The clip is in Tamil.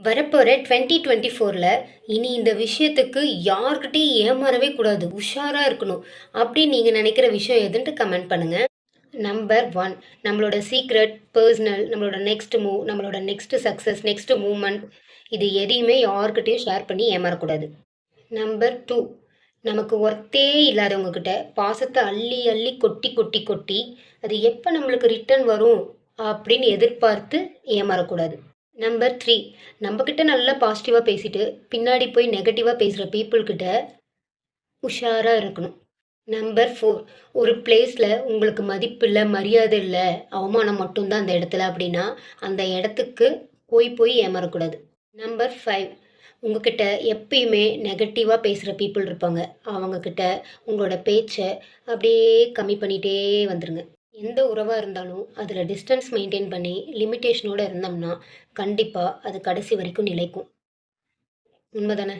வரப்போகிற 2024ல் இனி இந்த விஷயத்துக்கு யார்கிட்டையும் ஏமாறவே கூடாது, உஷாராக இருக்கணும் அப்படின்னு நீங்கள் நினைக்கிற விஷயம் எதுன்ட்டு கமெண்ட் பண்ணுங்கள். நம்பர் 1, நம்மளோட சீக்ரெட், பர்சனல், நம்மளோட நெக்ஸ்ட் மூவ், நம்மளோட நெக்ஸ்ட் சக்ஸஸ், நெக்ஸ்ட் மூமெண்ட், இது எதையுமே யார்கிட்டையும் ஷேர் பண்ணி ஏமாறக்கூடாது. நம்பர் 2, நமக்கு ஒர்த்தே இல்லாதவங்க கிட்ட பாசத்தை அள்ளி அள்ளி கொட்டி கொட்டி கொட்டி அது எப்போ நம்மளுக்கு ரிட்டர்ன் வரும் அப்படின்னு எதிர்பார்த்து ஏமாறக்கூடாது. நம்பர் 3, நம்மக்கிட்ட நல்லா பாசிட்டிவாக பேசிட்டு பின்னாடி போய் நெகட்டிவாக பேசுகிற பீப்புள்கிட்ட உஷாராக இருக்கணும். நம்பர் 4, ஒரு பிளேஸில் உங்களுக்கு மதிப்பு இல்லை, மரியாதை இல்லை, அவமானம் மட்டும்தான் அந்த இடத்துல அப்படின்னா அந்த இடத்துக்கு போய் போய் ஏமாறக்கூடாது. நம்பர் 5, உங்ககிட்ட எப்பயுமே நெகட்டிவாக பேசுகிற பீப்புள் இருப்பாங்க, அவங்கக்கிட்ட உங்களோட பேச்சை அப்படியே கம்மி பண்ணிகிட்டே வந்துடுங்க. எந்த உறவாக இருந்தாலும் அதில் டிஸ்டன்ஸ் மெயின்டைன் பண்ணி லிமிட்டேஷனோடு இருந்தோம்னா கண்டிப்பாக அது கடைசி வரைக்கும் நிலைக்கும். உண்மைதானே?